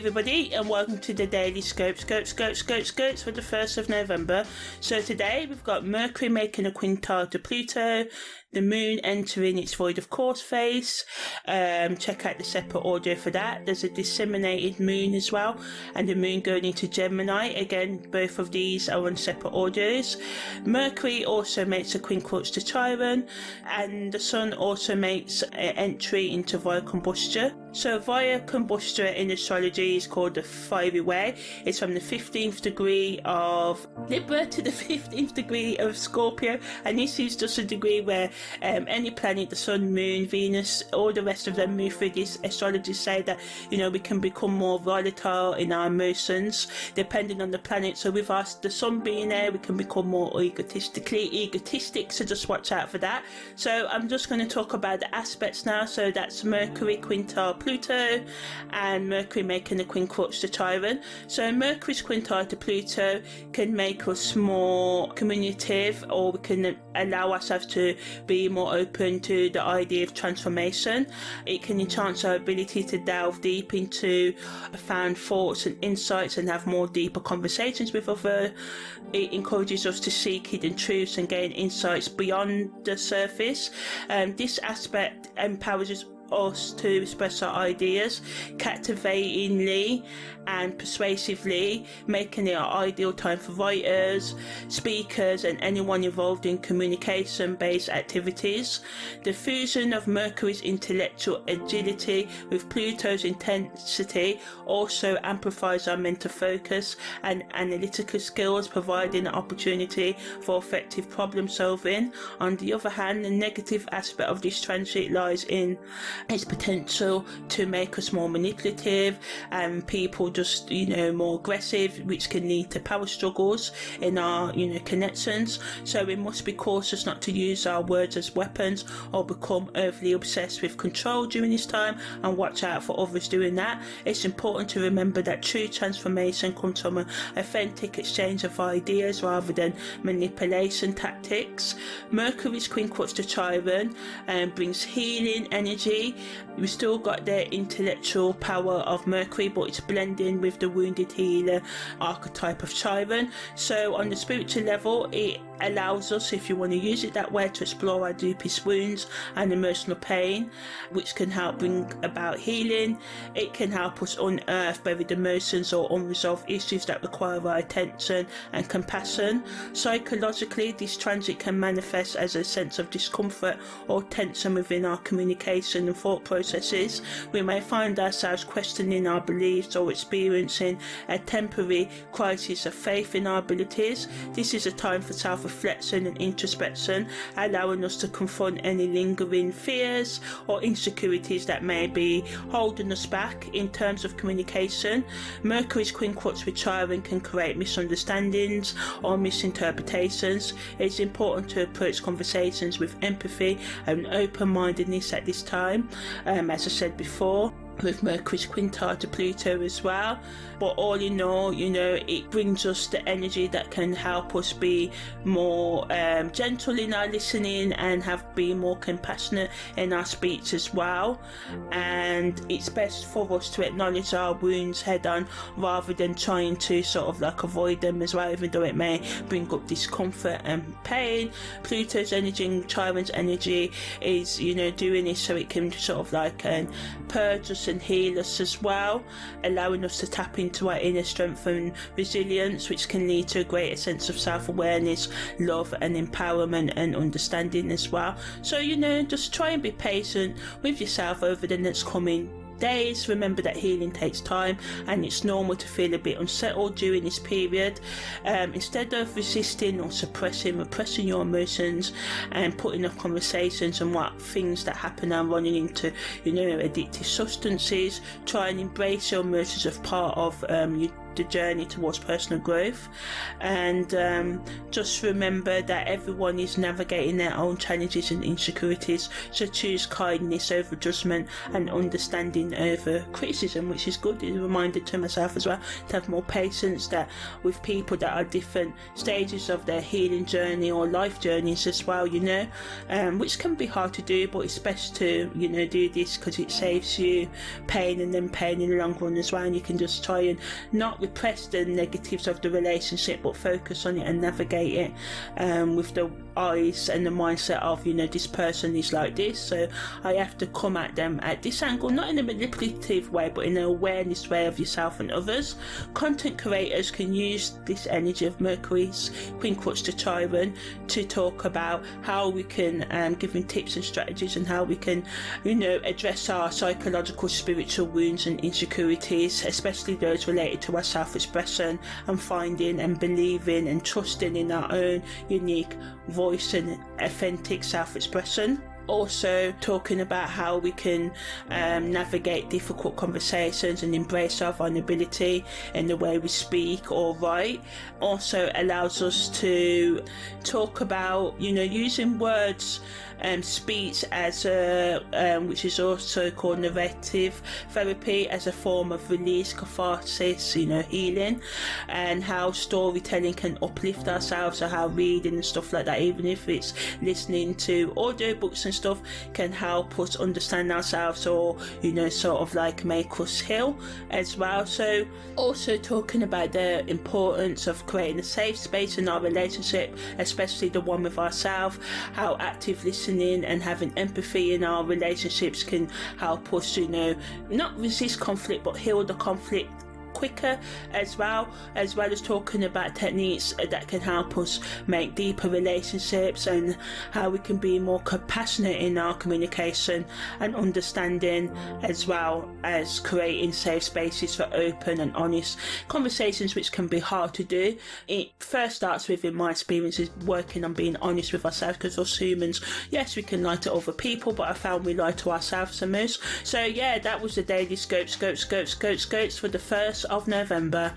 everybody, and welcome to the Daily Scopes for the 1st of November. So today we've got Mercury making a quintile to Pluto, the Moon entering its void of course phase. Check out the separate audio for that. There's a disseminated Moon as well, and the Moon going into Gemini. Again, both of these are on separate audios. Mercury also makes a quincunx to Chiron, and the Sun also makes an entry into via combustion. So via combustion in astrology is called the fiery way. It's from the 15th degree of Libra to the 15th degree of Scorpio, and this is just a degree where any planet, the Sun, Moon, Venus, all the rest of them move through this. Astrologers say that, you know, we can become more volatile in our emotions depending on the planet. So with us, the Sun being there, we can become more egotistic, so just watch out for that. So I'm just going to talk about the aspects now. So that's Mercury Quintile Pluto and Mercury making a quincunx to Chiron. So Mercury's quintile to Pluto can make us more communicative, or we can allow ourselves to be more open to the idea of transformation. It can enhance our ability to delve deep into profound thoughts and insights and have more deeper conversations with others. It encourages us to seek hidden truths and gain insights beyond the surface. This aspect empowers us to express our ideas captivatingly and persuasively, making it our ideal time for writers, speakers, and anyone involved in communication-based activities. The fusion of Mercury's intellectual agility with Pluto's intensity also amplifies our mental focus and analytical skills, providing an opportunity for effective problem solving. On the other hand, the negative aspect of this transit lies in its potential to make us more manipulative and people just, you know, more aggressive, which can lead to power struggles in our, you know, connections. So we must be cautious not to use our words as weapons or become overly obsessed with control during this time, and watch out for others doing that. It's important to remember that true transformation comes from an authentic exchange of ideas rather than manipulation tactics. Mercury's quincunx to Chiron brings healing energy. We've still got the intellectual power of Mercury, but it's blending with the wounded healer archetype of Chiron. So on the spiritual level, it allows us, if you want to use it that way, to explore our deepest wounds and emotional pain, which can help bring about healing. It can help us unearth buried emotions or unresolved issues that require our attention and compassion. Psychologically, this transit can manifest as a sense of discomfort or tension within our communication and thought processes. We may find ourselves questioning our beliefs or experiencing a temporary crisis of faith in our abilities. This is a time for self-reflection and introspection, allowing us to confront any lingering fears or insecurities that may be holding us back. In terms of communication, Mercury's quincunx with Chiron can create misunderstandings or misinterpretations. It's important to approach conversations with empathy and open-mindedness at this time, as I said before, with Mercury's quintile to Pluto as well. But all in all, you know, it brings us the energy that can help us be more gentle in our listening and be more compassionate in our speech as well. And it's best for us to acknowledge our wounds head on rather than trying to sort of like avoid them as well, even though it may bring up discomfort and pain. Pluto's energy and Chiron's energy is, you know, doing this so it can sort of like purge us and heal us as well, allowing us to tap into our inner strength and resilience, which can lead to a greater sense of self-awareness, love and empowerment and understanding as well. So, you know, just try and be patient with yourself over the next coming days. Remember that healing takes time and it's normal to feel a bit unsettled during this period. Instead of resisting or repressing your emotions and putting off conversations and what things that happen and running into, you know, addictive substances, try and embrace your emotions as part of the journey towards personal growth. And just remember that everyone is navigating their own challenges and insecurities, so choose kindness over judgment and understanding over criticism, which is good. It's a reminder to myself as well to have more patience that with people that are different stages of their healing journey or life journeys as well, you know, which can be hard to do, but it's best to, you know, do this because it saves you pain and then pain in the long run as well, and you can just try and not repress the negatives of the relationship but focus on it and navigate it with the eyes and the mindset of, you know, this person is like this, so I have to come at them at this angle, not in a manipulative way but in an awareness way of yourself and others. Content creators can use this energy of Mercury's Quintile to Chiron to talk about how we can give them tips and strategies and how we can, you know, address our psychological, spiritual wounds and insecurities, especially those related to our self-expression and finding and believing and trusting in our own unique voice and authentic self-expression. Also talking about how we can navigate difficult conversations and embrace our vulnerability in the way we speak or write. Also allows us to talk about, you know, using words and speech as a which is also called narrative therapy, as a form of release, catharsis, you know, healing, and how storytelling can uplift ourselves, or how reading and stuff like that, even if it's listening to audiobooks and stuff, can help us understand ourselves, or, you know, sort of like make us heal as well. So also talking about the importance of creating a safe space in our relationship, especially the one with ourselves, how active listening and having empathy in our relationships can help us, you know, not resist conflict but heal the conflict quicker as well as talking about techniques that can help us make deeper relationships, and how we can be more compassionate in our communication and understanding, as well as creating safe spaces for open and honest conversations, which can be hard to do. It first starts with, in my experience, is working on being honest with ourselves, because us humans, yes, we can lie to other people, but I found we lie to ourselves the most. So yeah, that was the daily scopes for the 1st of November.